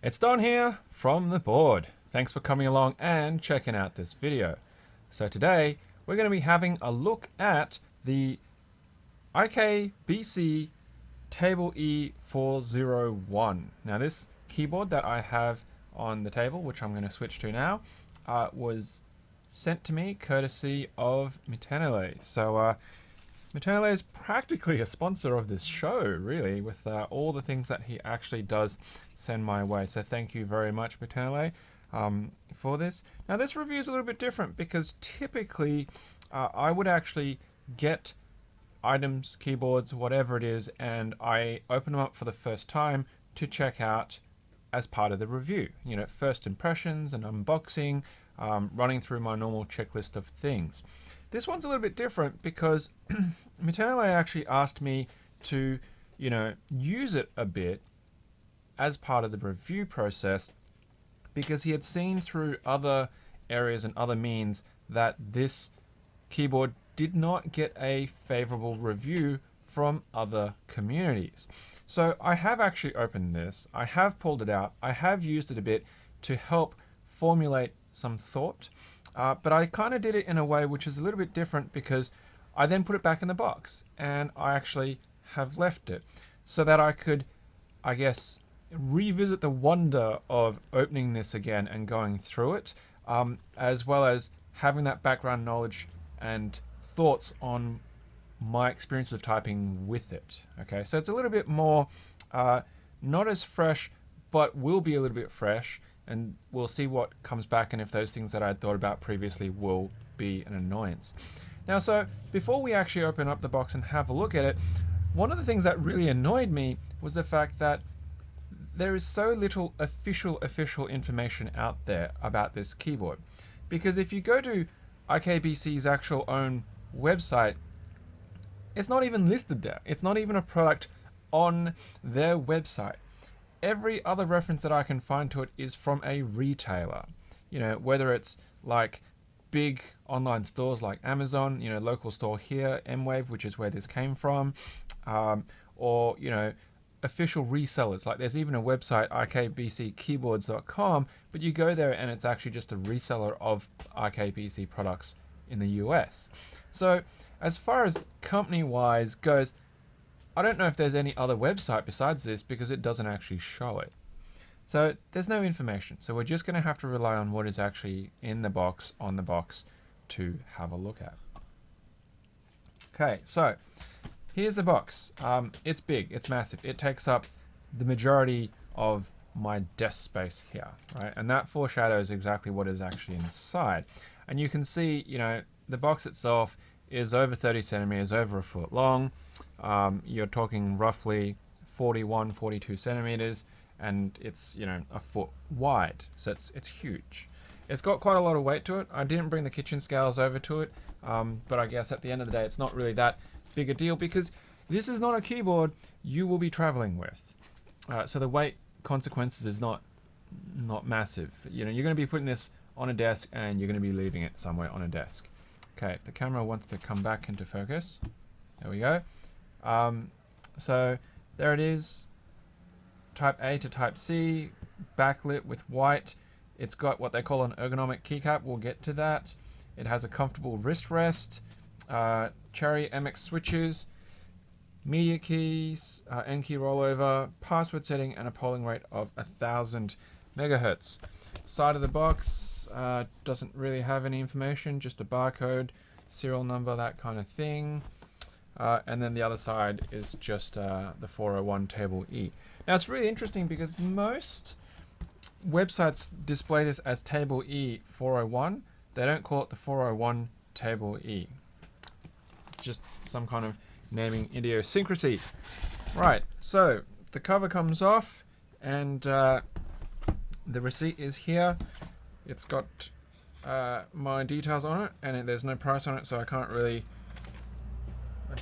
It's Don here from the board. Thanks for coming along and checking out this video. So today we're going to be having a look at the iKBC Table E401. Now this keyboard that I have on the table, which I'm going to switch to now, was sent to me courtesy of Mitenolet. So Mitenolet is practically a sponsor of this show, really, with all the things that he actually does send my way. So thank you very much, Mitenolet, for this. Now this review is a little bit different because typically I would actually get items, keyboards, whatever it is, and I open them up for the first time to check out as part of the review. You know, first impressions and unboxing, running through my normal checklist of things. This one's a little bit different because Mitenolet actually asked me to, use it a bit as part of the review process because he had seen through other areas and other means that this keyboard did not get a favorable review from other communities. So I have actually opened this, I have pulled it out, I have used it a bit to help formulate some thought. But I kind of did it in a way which is a little bit different because I then put it back in the box and I actually have left it so that I could, I guess, revisit the wonder of opening this again and going through it, as well as having that background knowledge and thoughts on my experience of typing with it. Okay, so it's a little bit more, not as fresh, but will be a little bit fresh. And we'll see what comes back and if those things that I had thought about previously will be an annoyance. Now, so before we actually open up the box and have a look at it, one of the things that really annoyed me was the fact that there is so little official information out there about this keyboard. Because if you go to iKBC's actual own website, it's not even listed there. It's not even a product on their website. Every other reference that I can find to it is from a retailer, whether it's like big online stores like Amazon, local store here, M-Wave, which is where this came from, or, official resellers. Like there's even a website, ikbckeyboards.com, but you go there and it's actually just a reseller of iKBC products in the US. So as far as company-wise goes, I don't know if there's any other website besides this because it doesn't actually show it. So there's no information. So we're just going to have to rely on what is actually in the box, on the box, to have a look at. Okay, so here's the box. It's big, it's massive. It takes up the majority of my desk space here, right? And that foreshadows exactly what is actually inside. And you can see, the box itself is over 30 centimeters, over a foot long. You're talking roughly 41, 42 centimeters, and it's, a foot wide. So it's huge. It's got quite a lot of weight to it. I didn't bring the kitchen scales over to it, but I guess at the end of the day, it's not really that big a deal because this is not a keyboard you will be traveling with. So the weight consequences is not massive. You're going to be putting this on a desk and you're going to be leaving it somewhere on a desk. Okay, if the camera wants to come back into focus, there we go. So there it is, type A to type C, backlit with white. It's got what they call an ergonomic keycap, we'll get to that. It has a comfortable wrist rest, Cherry MX switches, media keys, N key rollover, password setting, and a polling rate of 1000 megahertz. Side of the box doesn't really have any information, just a barcode, serial number, that kind of thing. And then the other side is just the 401 Table E. Now it's really interesting because most websites display this as Table E 401. They don't call it the 401 Table E. Just some kind of naming idiosyncrasy. Right, so the cover comes off and the receipt is here. It's got my details on it and there's no price on it, so I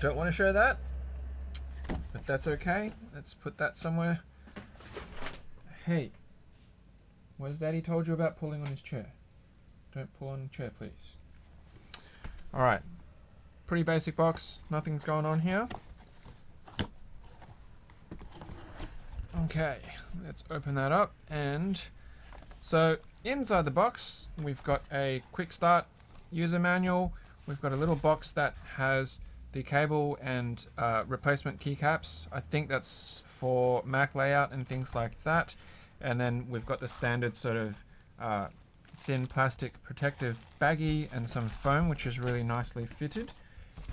don't want to show that, but that's okay. Let's put that somewhere. Hey, what has Daddy told you about pulling on his chair? Don't pull on the chair, please. All right, pretty basic box. Nothing's going on here. Okay, let's open that up. And so inside the box, we've got a quick start user manual. We've got a little box that has the cable and replacement keycaps. I think that's for Mac layout and things like that. And then we've got the standard sort of thin plastic protective baggie and some foam, which is really nicely fitted.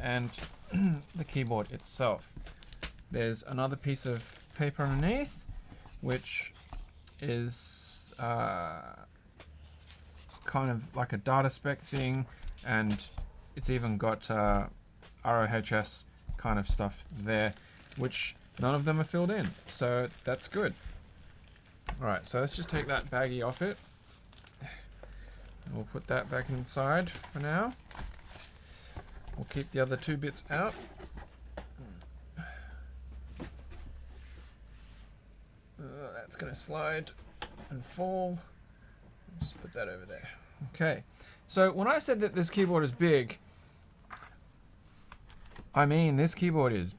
And the keyboard itself. There's another piece of paper underneath, which is kind of like a data spec thing, and it's even got ROHS kind of stuff there, which none of them are filled in, so that's good. Alright, so let's just take that baggie off it. We'll put that back inside for now. We'll keep the other two bits out. That's going to slide and fall. Just put that over there. Okay, so when I said that this keyboard is big, I mean this keyboard is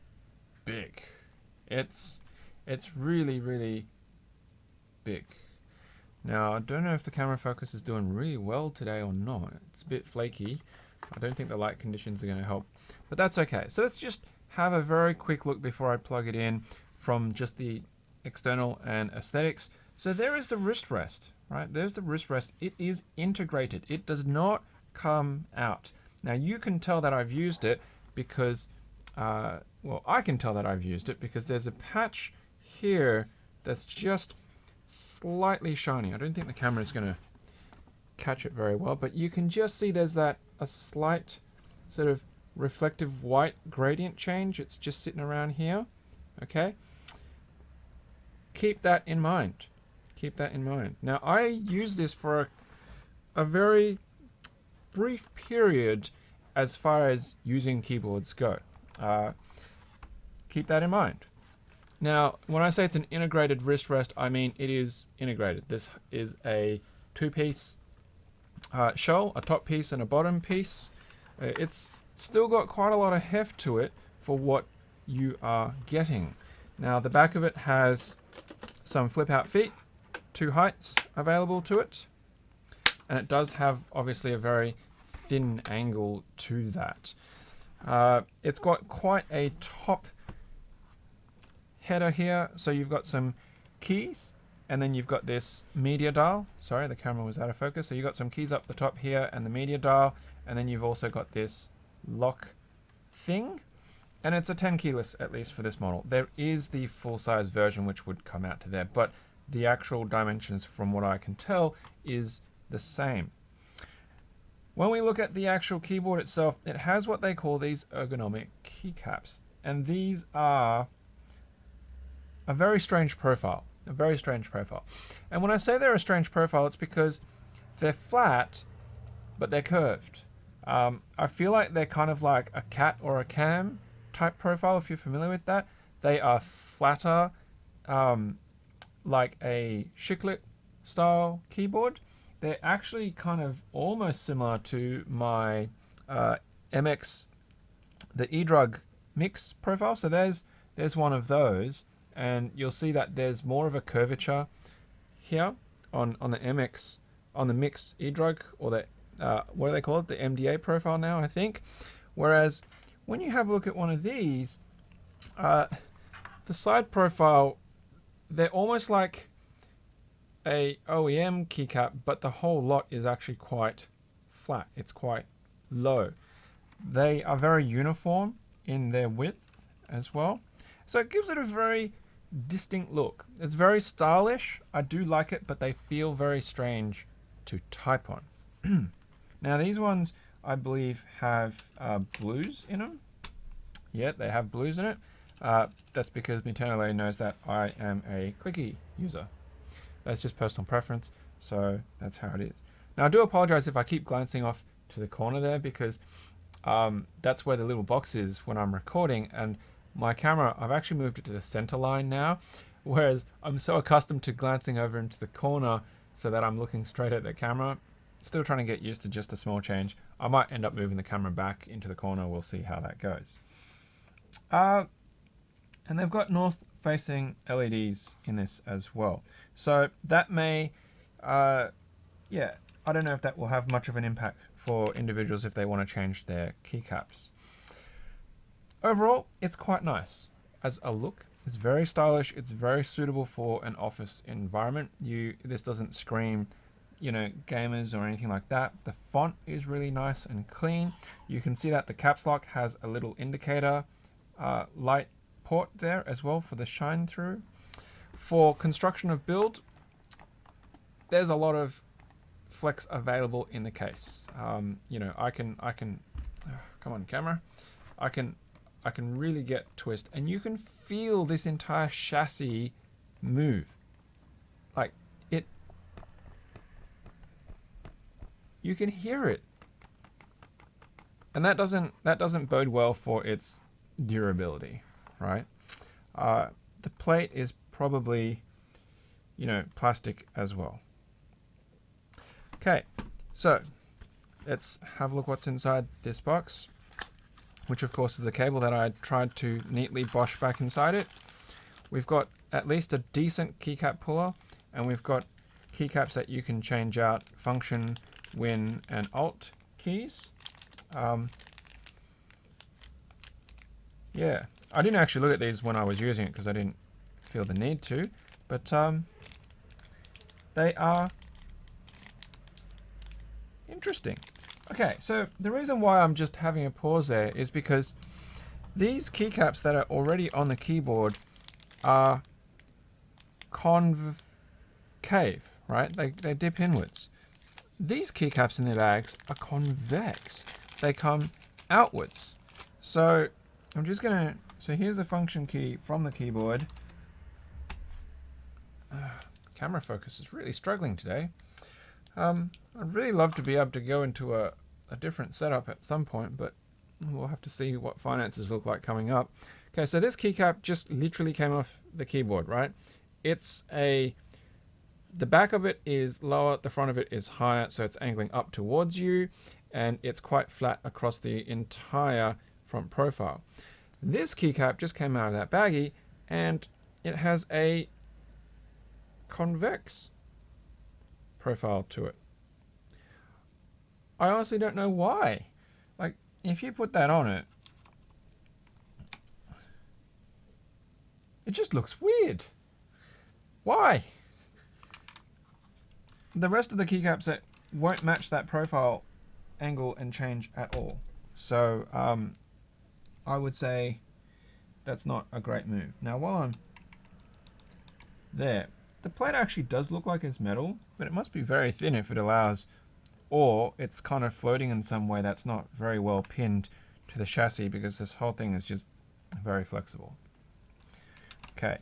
big. It's really, really big. Now, I don't know if the camera focus is doing really well today or not. It's a bit flaky. I don't think the light conditions are going to help, but that's okay. So let's just have a very quick look before I plug it in from just the external and aesthetics. So there is the wrist rest, right? There's the wrist rest. It is integrated. It does not come out. Now you can tell that I've used it because, well, I can tell that I've used it because there's a patch here that's just slightly shiny. I don't think the camera is going to catch it very well, but you can just see there's a slight sort of reflective white gradient change. It's just sitting around here. Okay. Keep that in mind. Keep that in mind. Now, I use this for a very brief period as far as using keyboards go. Keep that in mind. Now, when I say it's an integrated wrist rest, I mean it is integrated. This is a two-piece shell, a top piece and a bottom piece. It's still got quite a lot of heft to it for what you are getting. Now, the back of it has some flip-out feet, 2 heights available to it, and it does have obviously a very thin angle to that. It's got quite a top header here, so you've got some keys, and then you've got this media dial. Sorry, the camera was out of focus. So you've got some keys up the top here and the media dial, and then you've also got this lock thing. And it's a 10 keyless, at least for this model. There is the full-size version which would come out to there, but the actual dimensions, from what I can tell, is the same. When we look at the actual keyboard itself, it has what they call these ergonomic keycaps. And these are a very strange profile. A very strange profile. And when I say they're a strange profile, it's because they're flat, but they're curved. I feel like they're kind of like a cat or a cam type profile, if you're familiar with that. They are flatter, like a chiclet style keyboard. They're actually kind of almost similar to my MX, the eDrug mix profile. So there's one of those, and you'll see that there's more of a curvature here on the MX, on the mix eDrug, or the what do they call it? The MDA profile now, I think. Whereas when you have a look at one of these, the side profile, they're almost like a OEM keycap, but the whole lot is actually quite flat. It's quite low. They are very uniform in their width as well. So it gives it a very distinct look. It's very stylish. I do like it, but they feel very strange to type on. Now these ones, I believe, have blues in them. Yeah, they have blues in it. That's because Mitenolet knows that I am a clicky user. That's just personal preference, so that's how it is. Now I do apologize if I keep glancing off to the corner there, because that's where the little box is when I'm recording, and my camera, I've actually moved it to the center line now, whereas I'm so accustomed to glancing over into the corner so that I'm looking straight at the camera. Still trying to get used to just a small change. I might end up moving the camera back into the corner. We'll see how that goes. And they've got North facing LEDs in this as well. So that may, yeah, I don't know if that will have much of an impact for individuals if they want to change their keycaps. Overall, it's quite nice as a look. It's very stylish. It's very suitable for an office environment. This doesn't scream, you know, gamers or anything like that. The font is really nice and clean. You can see that the caps lock has a little indicator light port there as well for the shine through. For construction of build, there's a lot of flex available in the case. You know, I can come on camera. I can really get twist, and you can feel this entire chassis move. Like it, you can hear it, and that doesn't bode well for its durability, right? The plate is probably, you know, plastic as well. Okay, so let's have a look what's inside this box, which of course is the cable that I tried to neatly bosh back inside it. We've got at least a decent keycap puller, and we've got keycaps that you can change out function, Win, and Alt keys. Yeah, I didn't actually look at these when I was using it because I didn't feel the need to, but they are interesting. Okay, so the reason why I'm just having a pause there is because these keycaps that are already on the keyboard are concave, right? They dip inwards. These keycaps in the bags are convex. They come outwards. So I'm just gonna, so here's a function key from the keyboard. Camera focus is really struggling today. I'd really love to be able to go into a different setup at some point, but we'll have to see what finances look like coming up. Okay, so this keycap just literally came off the keyboard, right? The back of it is lower, the front of it is higher, so it's angling up towards you, and it's quite flat across the entire front profile. This keycap just came out of that baggie, and it has a convex profile to it. I honestly don't know why. Like, if you put that on it, it just looks weird. Why? The rest of the keycaps that won't match that profile angle and change at all. So I would say that's not a great move. Now, while I'm there, the plate actually does look like it's metal, but it must be very thin if it allows, or it's kind of floating in some way that's not very well pinned to the chassis, because this whole thing is just very flexible. Okay,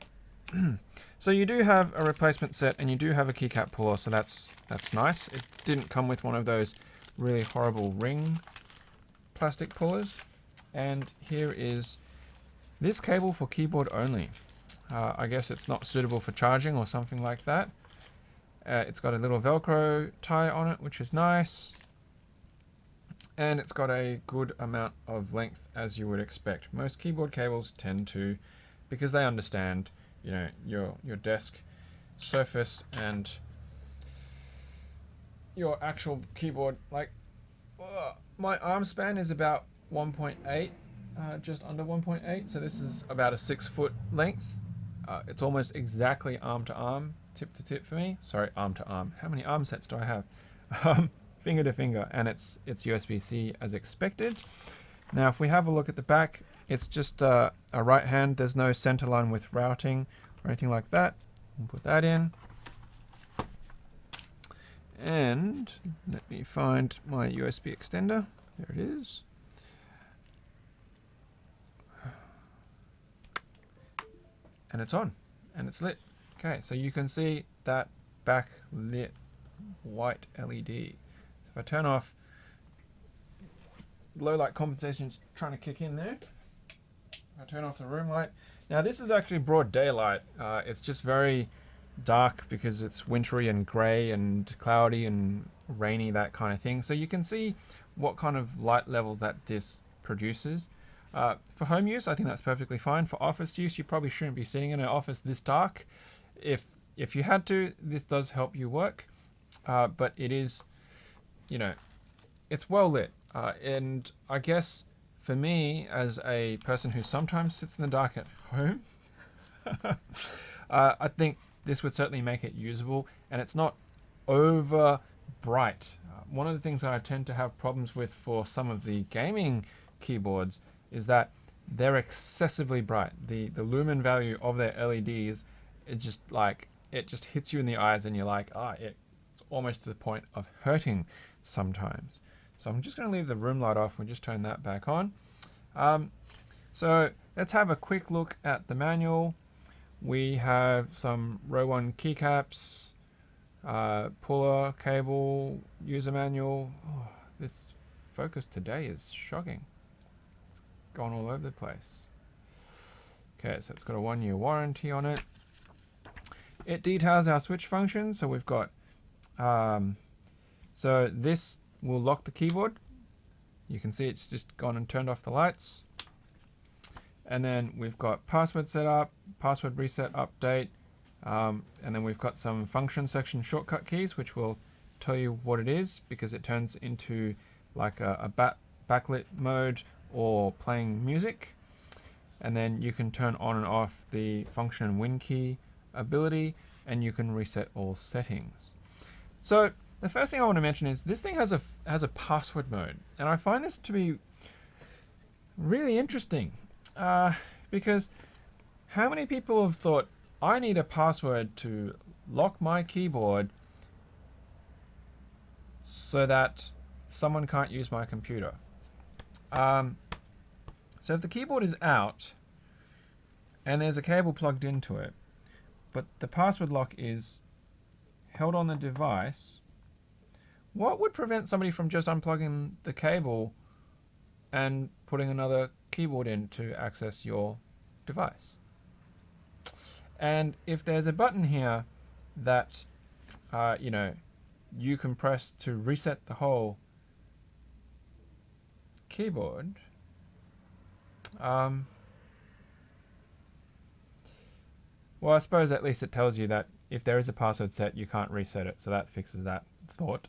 so you do have a replacement set, and you do have a keycap puller, so that's nice. It didn't come with one of those really horrible ring plastic pullers. And here is this cable for keyboard only. I guess it's not suitable for charging or something like that. It's got a little Velcro tie on it, which is nice. And it's got a good amount of length, as you would expect. Most keyboard cables tend to, because they understand, you know, your desk surface and your actual keyboard. Like, my arm span is about 1.8, just under 1.8. So this is about a 6 foot length. It's almost exactly arm to arm, tip to tip for me. Sorry, arm to arm. How many arm sets do I have? Finger to finger, and it's USB-C as expected. Now, if we have a look at the back, it's just a right hand. There's no center line with routing or anything like that. We'll put that in. And let me find my USB extender. There it is. And it's on, and it's lit. Okay, so you can see that backlit white LED. So if I turn off, low light compensation is trying to kick in there. I turn off the room light. Now this is actually broad daylight. It's just very dark because it's wintry and grey and cloudy and rainy, that kind of thing. So you can see what kind of light levels that this produces. For home use, I think that's perfectly fine. For office use, you probably shouldn't be sitting in an office this dark. If you had to, this does help you work, but it is, you know, it's well lit. And I guess for me, as a person who sometimes sits in the dark at home, I think this would certainly make it usable, and it's not over bright. One of the things that I tend to have problems with for some of the gaming keyboards is that they're excessively bright. The lumen value of their LEDs, it just hits you in the eyes, and you're like, it's almost to the point of hurting sometimes. So I'm just going to leave the room light off and just turn that back on. So let's have a quick look at the manual. We have some row 1 keycaps, puller, cable, user manual. Oh, this focus today is shocking. It's gone all over the place. Okay, so it's got a 1-year warranty on it. It details our switch functions. So we've got, so this will lock the keyboard. You can see it's just gone and turned off the lights. And then we've got password setup, password reset, update, and then we've got some function section shortcut keys, which will tell you what it is, because it turns into like a backlit mode or playing music. And then you can turn on and off the function and win key ability, and you can reset all settings. So the first thing I want to mention is this thing has a password mode, and I find this to be really interesting. Because how many people have thought, I need a password to lock my keyboard so that someone can't use my computer? So if the keyboard is out and there's a cable plugged into it, but the password lock is held on the device, what would prevent somebody from just unplugging the cable and putting another keyboard in to access your device? And if there's a button here that you can press to reset the whole keyboard, well, I suppose at least it tells you that if there is a password set, you can't reset it, so that fixes that thought.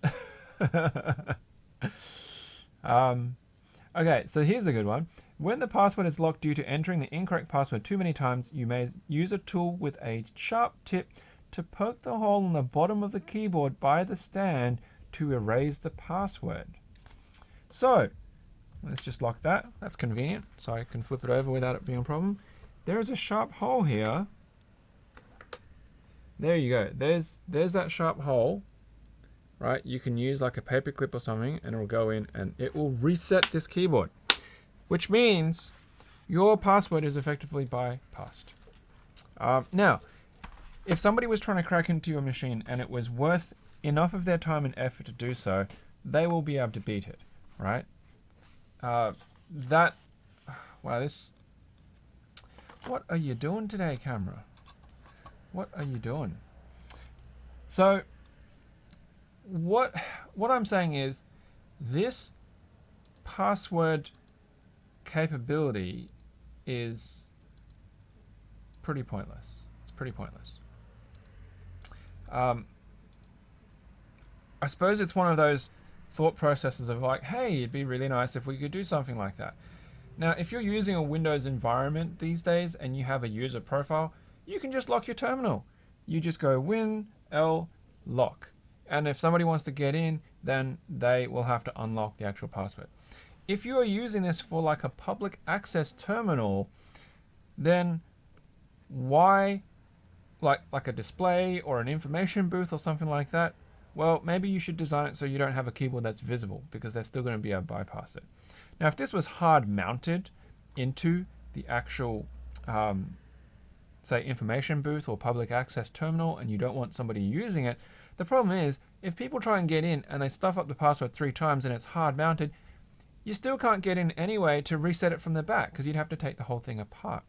Okay, so here's a good one. When the password is locked due to entering the incorrect password too many times, you may use a tool with a sharp tip to poke the hole in the bottom of the keyboard by the stand to erase the password. So let's just lock that. That's convenient, so I can flip it over without it being a problem. There is a sharp hole here. There you go. There's that sharp hole. Right, you can use like a paper clip or something, and it'll go in and it will reset this keyboard, which means your password is effectively bypassed. Now, if somebody was trying to crack into your machine and it was worth enough of their time and effort to do so, they will be able to beat it, right? Wow, this. What are you doing today, camera? What are you doing? So, what I'm saying is, this password capability is pretty pointless. It's pretty pointless. I suppose it's one of those thought processes of like, hey, it'd be really nice if we could do something like that. Now, if you're using a Windows environment these days and you have a user profile, you can just lock your terminal. You just go Win L lock. And if somebody wants to get in, then they will have to unlock the actual password. If you are using this for like a public access terminal, then why, like a display or an information booth or something like that? Well, maybe you should design it so you don't have a keyboard that's visible, because they're still going to be able to bypass it. Now, if this was hard mounted into the actual, say, information booth or public access terminal, and you don't want somebody using it, the problem is, if people try and get in and they stuff up the password 3 times and it's hard mounted, you still can't get in anyway to reset it from the back, because you'd have to take the whole thing apart.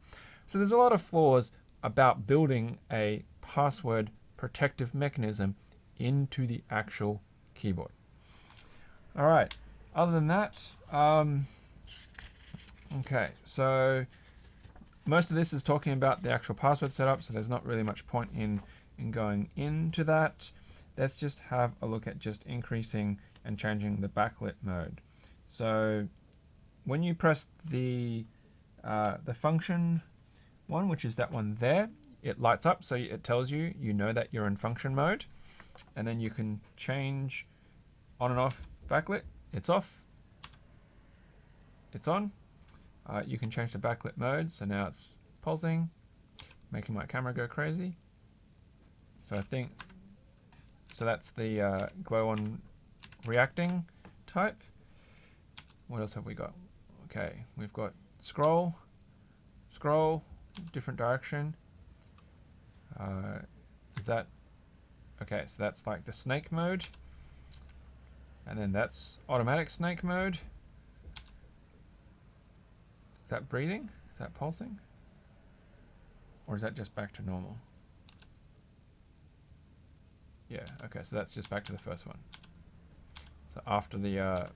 So there's a lot of flaws about building a password protective mechanism into the actual keyboard. All right, other than that, Okay, so most of this is talking about the actual password setup, so there's not really much point in going into that. Let's just have a look at just increasing and changing the backlit mode. So when you press the function one, which is that one there, it lights up, so it tells you, you know that you're in function mode, and then you can change on and off backlit. It's off, it's on. You can change the backlit mode, so now it's pulsing, making my camera go crazy. So I think, so that's the glow on reacting type. What else have we got? Okay, we've got scroll, different direction. Is that, okay, so that's like the snake mode. And then that's automatic snake mode. Is that breathing? Is that pulsing? Or is that just back to normal? Yeah, okay, so that's just back to the first one. So after the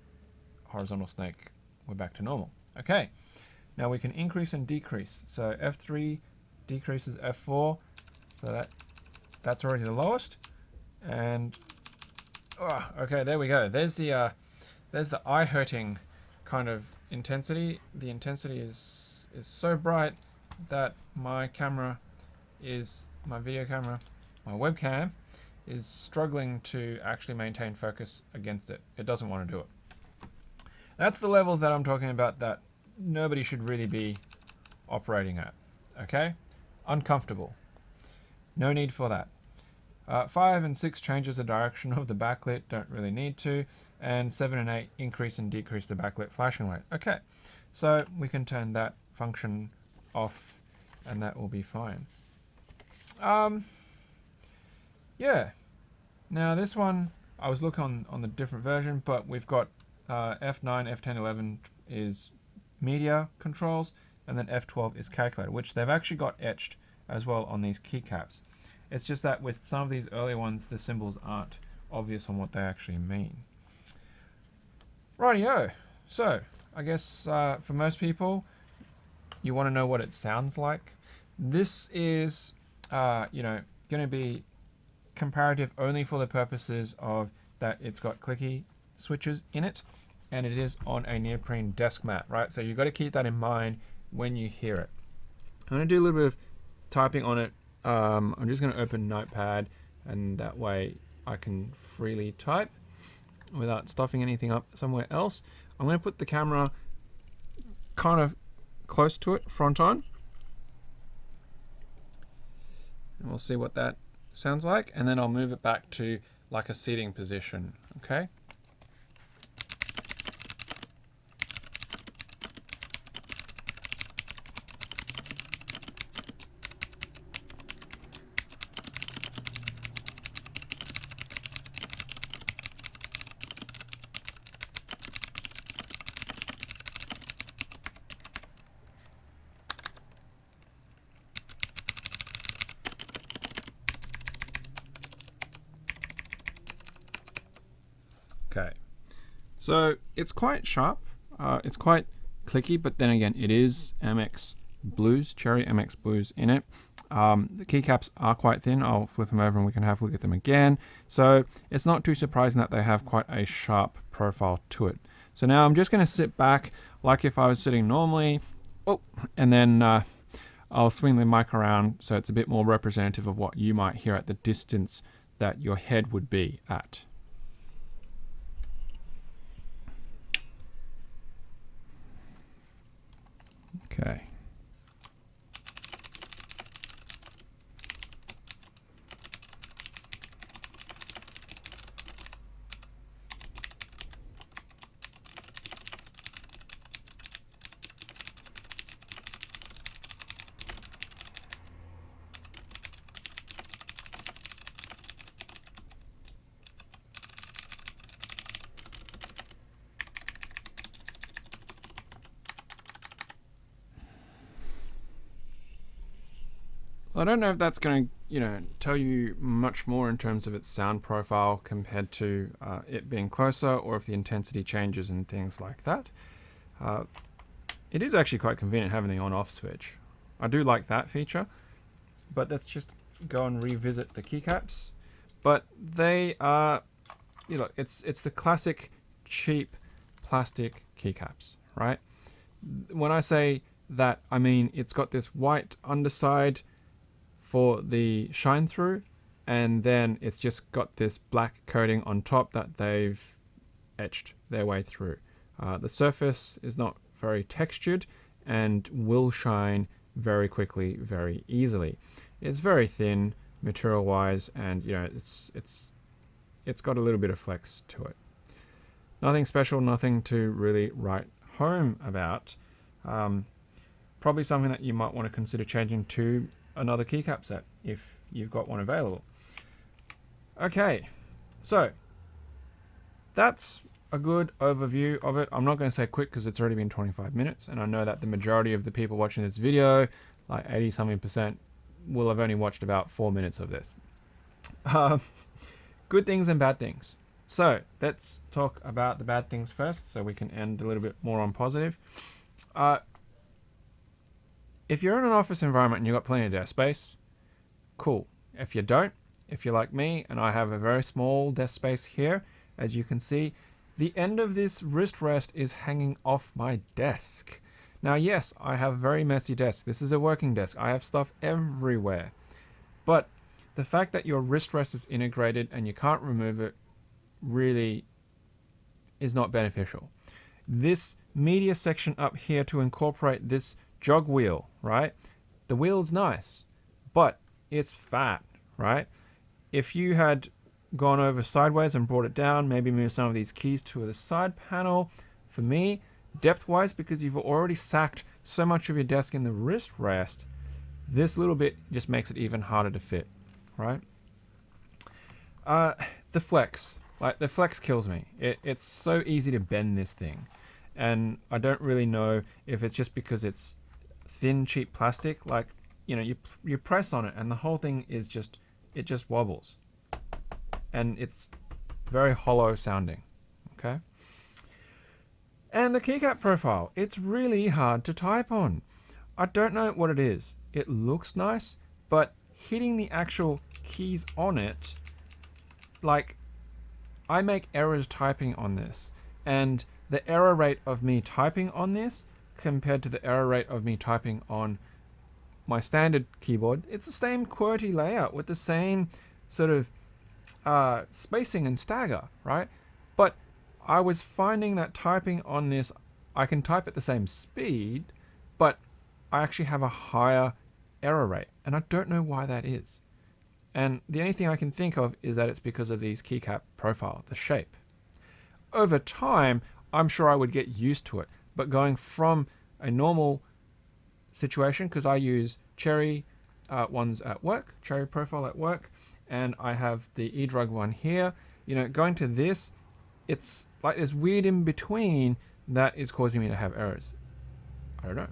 horizontal snake, we're back to normal. Okay, now we can increase and decrease. So F3 decreases F4, so that's already the lowest. And okay, there we go. There's the eye hurting kind of intensity. The intensity is so bright that my video camera, my webcam, is struggling to actually maintain focus against it. It doesn't want to do it. That's the levels that I'm talking about that nobody should really be operating at. Okay? Uncomfortable. No need for that. 5 and 6 changes the direction of the backlit, don't really need to. And 7 and 8 increase and decrease the backlit flashing rate. Okay, so we can turn that function off and that will be fine. Yeah, now this one, I was looking on the different version, but we've got F9, F10, 11 is media controls, and then F12 is calculator, which they've actually got etched as well on these keycaps. It's just that with some of these early ones, the symbols aren't obvious on what they actually mean. Rightio. So, I guess for most people, you want to know what it sounds like. This is, going to be comparative only for the purposes of that it's got clicky switches in it, and it is on a neoprene desk mat, right? So you've got to keep that in mind when you hear it. I'm going to do a little bit of typing on it. I'm just going to open Notepad, and that way I can freely type without stuffing anything up somewhere else. I'm going to put the camera kind of close to it, front on, and we'll see what that sounds like, and then I'll move it back to like a seating position. Okay. Okay, so it's quite sharp, it's quite clicky, but then again, it is MX Blues, Cherry MX Blues in it. The keycaps are quite thin. I'll flip them over and we can have a look at them again. So it's not too surprising that they have quite a sharp profile to it. So now I'm just going to sit back like if I was sitting normally, and then I'll swing the mic around so it's a bit more representative of what you might hear at the distance that your head would be at. Okay. So I don't know if that's going to, tell you much more in terms of its sound profile compared to it being closer, or if the intensity changes and things like that. It is actually quite convenient having the on-off switch. I do like that feature, but let's just go and revisit the keycaps. But they are, you know, it's the classic cheap plastic keycaps, right? When I say that, I mean it's got this white underside for the shine through, and then it's just got this black coating on top that they've etched their way through. The surface is not very textured and will shine very quickly, very easily. It's very thin material wise, and you know, it's got a little bit of flex to it. Nothing special, nothing to really write home about. Probably something that you might want to consider changing to another keycap set if you've got one available. Okay, so that's a good overview of it. I'm not going to say quick because it's already been 25 minutes, and I know that the majority of the people watching this video, like 80-something%, will have only watched about 4 minutes of this. Good things and bad things. So let's talk about the bad things first, so we can end a little bit more on positive. If you're in an office environment and you've got plenty of desk space, cool. If you don't, if you're like me and I have a very small desk space here, as you can see, the end of this wrist rest is hanging off my desk. Now, yes, I have a very messy desk. This is a working desk. I have stuff everywhere. But the fact that your wrist rest is integrated and you can't remove it really is not beneficial. This media section up here to incorporate this jog wheel, right? The wheel's nice, but it's fat, right? If you had gone over sideways and brought it down, maybe move some of these keys to the side panel, for me, depth-wise, because you've already sacked so much of your desk in the wrist rest, this little bit just makes it even harder to fit, right? The flex. Like, the flex kills me. It's so easy to bend this thing. And I don't really know if it's just because it's thin, cheap plastic. Like, you know, you press on it and the whole thing is just, it just wobbles. And it's very hollow sounding, okay? And the keycap profile, it's really hard to type on. I don't know what it is. It looks nice, but hitting the actual keys on it, like, I make errors typing on this, and the error rate of me typing on this compared to the error rate of me typing on my standard keyboard, it's the same QWERTY layout with the same sort of spacing and stagger, right? But I was finding that typing on this, I can type at the same speed, but I actually have a higher error rate, and I don't know why that is. And the only thing I can think of is that it's because of these keycap profile, the shape. Over time, I'm sure I would get used to it, but going from a normal situation, because I use cherry ones at work, cherry profile at work, and I have the eDrug one here, you know, going to this, it's like this weird in between that is causing me to have errors. I don't know.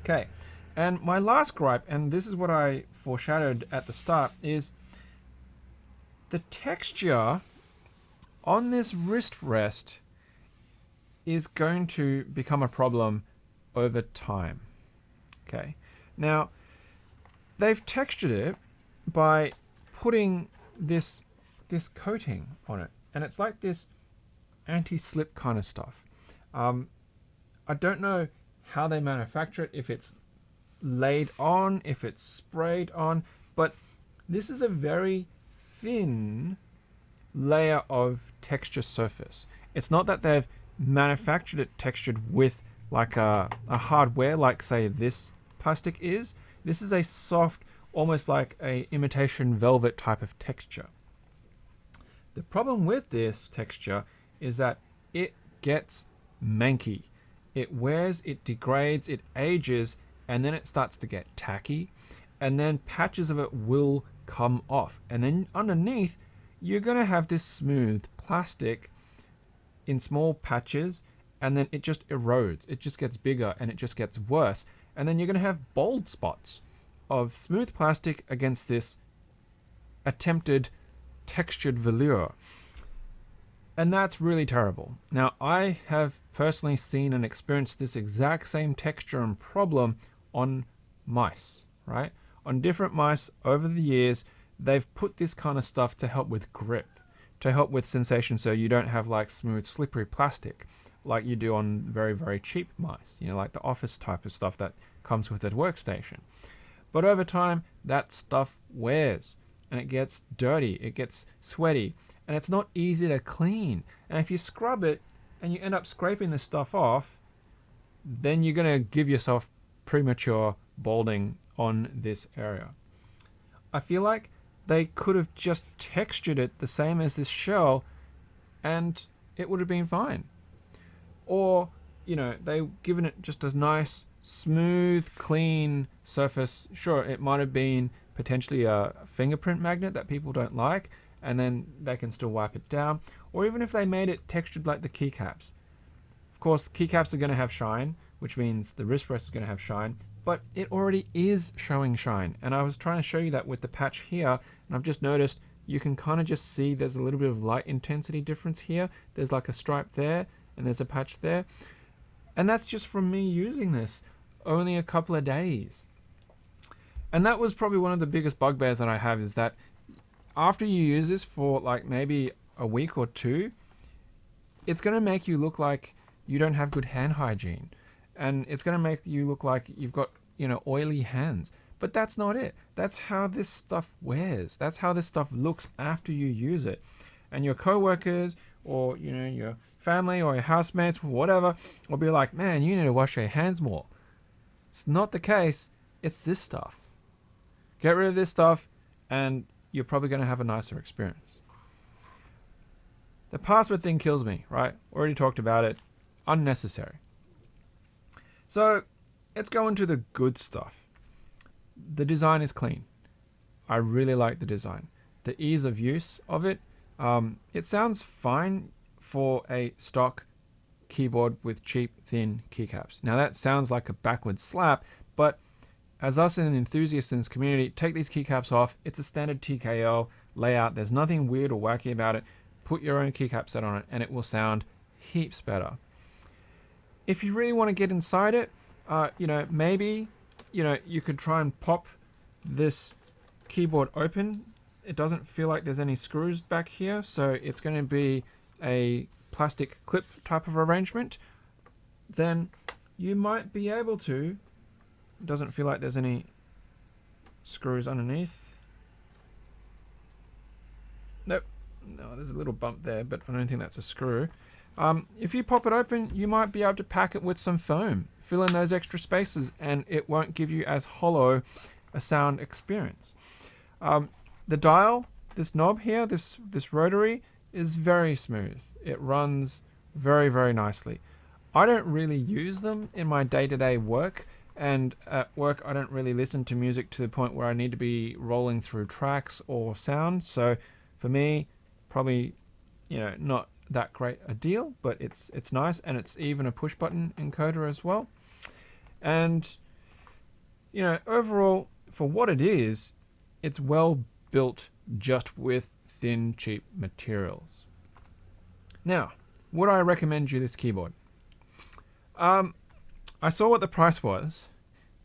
Okay. And my last gripe, and this is what I foreshadowed at the start, is the texture on this wrist rest is going to become a problem over time. Okay. Now, they've textured it by putting this coating on it, and it's like this anti-slip kind of stuff. I don't know how they manufacture it, if it's laid on, if it's sprayed on, but this is a very thin layer of texture surface. It's not that they've manufactured it textured with like a hardware like, say, this plastic is. This is a soft, almost like a imitation velvet type of texture. The problem with this texture is that it gets manky. It wears, it degrades, it ages, and then it starts to get tacky, and then patches of it will come off. And then underneath, you're going to have this smooth plastic in small patches, and then it just erodes. It just gets bigger, and it just gets worse. And then you're going to have bald spots of smooth plastic against this attempted textured velour. And that's really terrible. Now, I have personally seen and experienced this exact same texture and problem on mice, right? On different mice over the years, they've put this kind of stuff to help with grip, to help with sensation, so you don't have like smooth, slippery plastic like you do on very, very cheap mice, you know, like the office type of stuff that comes with a workstation. But over time, that stuff wears and it gets dirty, it gets sweaty, and it's not easy to clean. And if you scrub it and you end up scraping this stuff off, then you're going to give yourself premature balding on this area. I feel like they could have just textured it the same as this shell and it would have been fine. Or, you know, they've given it just a nice, smooth, clean surface. Sure, it might have been potentially a fingerprint magnet that people don't like, and then they can still wipe it down. Or even if they made it textured like the keycaps. Of course, keycaps are going to have shine, which means the wrist rest is going to have shine, but it already is showing shine. And I was trying to show you that with the patch here, and I've just noticed you can kind of just see there's a little bit of light intensity difference here. There's like a stripe there, and there's a patch there. And that's just from me using this only a couple of days. And that was probably one of the biggest bugbears that I have, is that after you use this for like maybe a week or two, it's going to make you look like you don't have good hand hygiene. And it's going to make you look like you've got, you know, oily hands. But that's not it. That's how this stuff wears. That's how this stuff looks after you use it. And your coworkers, or, you know, your family or your housemates, whatever, will be like, man, you need to wash your hands more. It's not the case. It's this stuff. Get rid of this stuff and you're probably going to have a nicer experience. The password thing kills me, right? Already talked about it. Unnecessary. So let's go into the good stuff. The design is clean. I really like the design. The ease of use of it. It sounds fine for a stock keyboard with cheap, thin keycaps. Now that sounds like a backward slap, but as us and enthusiasts in this community, take these keycaps off. It's a standard TKL layout. There's nothing weird or wacky about it. Put your own keycap set on it and it will sound heaps better. If you really want to get inside it, you know, maybe, you know, you could try and pop this keyboard open. It doesn't feel like there's any screws back here, so it's going to be a plastic clip type of arrangement. Then you might be able to. It doesn't feel like there's any screws underneath. Nope. No, there's a little bump there, but I don't think that's a screw. If you pop it open, you might be able to pack it with some foam. Fill in those extra spaces and it won't give you as hollow a sound experience. The dial, this knob here, this rotary, is very smooth. It runs very, very nicely. I don't really use them in my day-to-day work, and at work I don't really listen to music to the point where I need to be rolling through tracks or sound. So for me, probably, you know, not that great a deal, but it's nice, and it's even a push button encoder as well. And, you know, overall, for what it is, it's well built just with thin, cheap materials. Now, would I recommend you this keyboard? I saw what the price was,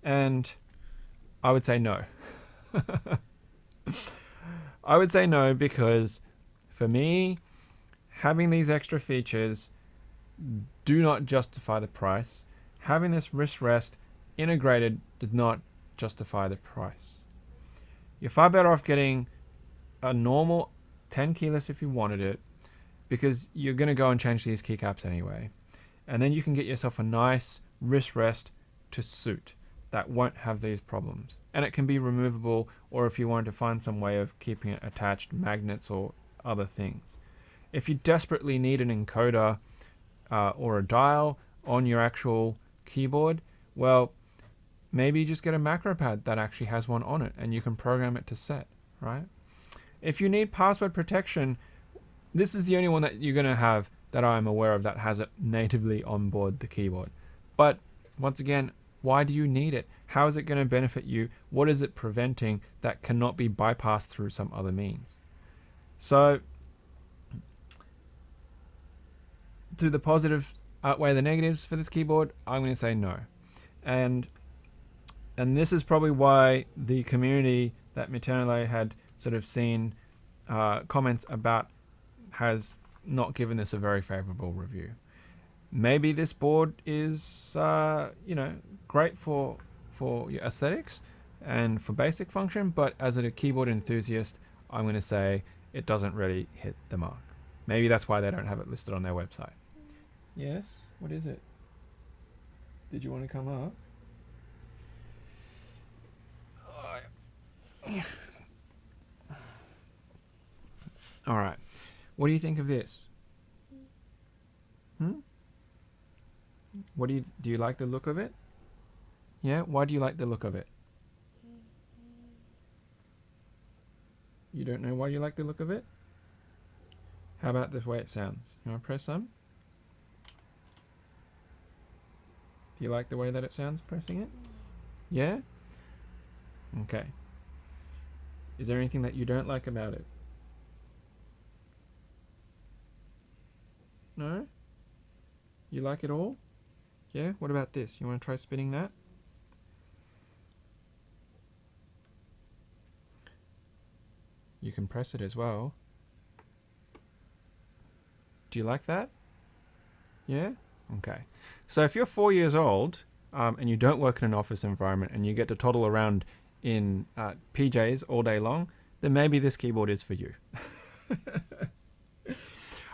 and I would say no. I would say no because, for me, having these extra features do not justify the price. Having this wrist rest integrated does not justify the price. You're far better off getting a normal 10 keyless if you wanted it, because you're going to go and change these keycaps anyway. And then you can get yourself a nice wrist rest to suit that won't have these problems. And it can be removable, or if you want to find some way of keeping it attached, magnets or other things. If you desperately need an encoder or a dial on your actual keyboard, well, maybe you just get a macro pad that actually has one on it and you can program it to set, right? If you need password protection, this is the only one that you're going to have that I'm aware of that has it natively on board the keyboard. But once again, why do you need it? How is it going to benefit you? What is it preventing that cannot be bypassed through some other means? So do the positive outweigh the negatives for this keyboard? I'm going to say no. And this is probably why the community that Mitenolet had sort of seen comments about has not given this a very favorable review. Maybe this board is great for your aesthetics and for basic function, but as a keyboard enthusiast, I'm going to say it doesn't really hit the mark. Maybe that's why they don't have it listed on their website. Yes? What is it? Did you want to come up? All right. What do you think of this? What do you like the look of it? Yeah? Why do you like the look of it? You don't know why you like the look of it? How about the way it sounds? You want to press some? Do you like the way that it sounds pressing it? Yeah? Okay. Is there anything that you don't like about it? No? You like it all? Yeah? What about this? You want to try spinning that? You can press it as well. Do you like that? Yeah? Okay. So if you're 4 years old and you don't work in an office environment and you get to toddle around in PJs all day long, then maybe this keyboard is for you.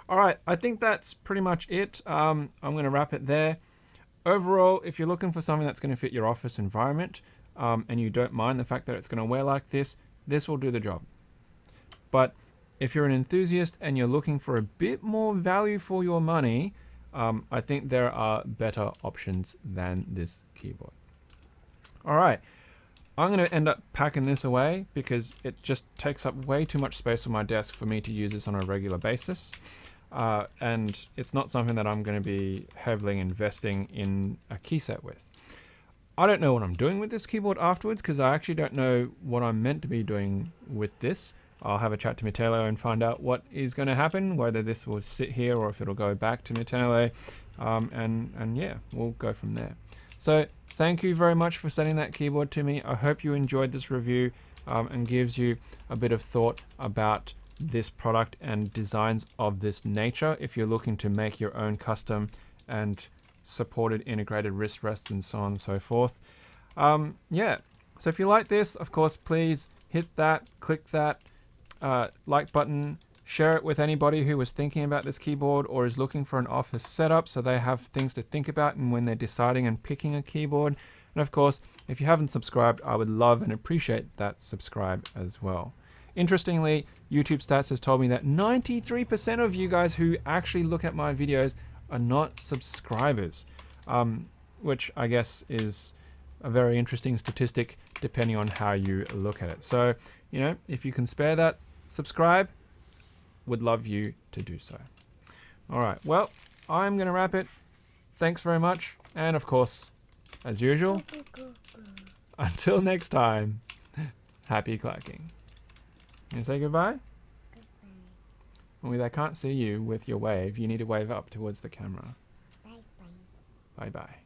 All right, I think that's pretty much it. I'm going to wrap it there. Overall, if you're looking for something that's going to fit your office environment and you don't mind the fact that it's going to wear like this will do the job. But if you're an enthusiast and you're looking for a bit more value for your money, I think there are better options than this keyboard. All right, I'm going to end up packing this away because it just takes up way too much space on my desk for me to use this on a regular basis. And it's not something that I'm going to be heavily investing in a key set with. I don't know what I'm doing with this keyboard afterwards because I actually don't know what I'm meant to be doing with this. I'll have a chat to Mitenolet and find out what is going to happen, whether this will sit here or if it'll go back to Mitenolet. And yeah, we'll go from there. So thank you very much for sending that keyboard to me. I hope you enjoyed this review and gives you a bit of thought about this product and designs of this nature if you're looking to make your own custom and supported integrated wrist rests and so on and so forth. Yeah, so if you like this, of course, please hit that, click that like button, share it with anybody who was thinking about this keyboard or is looking for an office setup so they have things to think about and when they're deciding and picking a keyboard. And of course, if you haven't subscribed, I would love and appreciate that subscribe as well. Interestingly, YouTube Stats has told me that 93% of you guys who actually look at my videos are not subscribers, which I guess is a very interesting statistic depending on how you look at it. So, you know, if you can spare that, subscribe. Would love you to do so. All right, well, I'm going to wrap it. Thanks very much. And of course, as usual, until next time, happy clacking. And say goodbye? Goodbye. Well, I can't see you with your wave. You need to wave up towards the camera. Bye-bye. Bye-bye.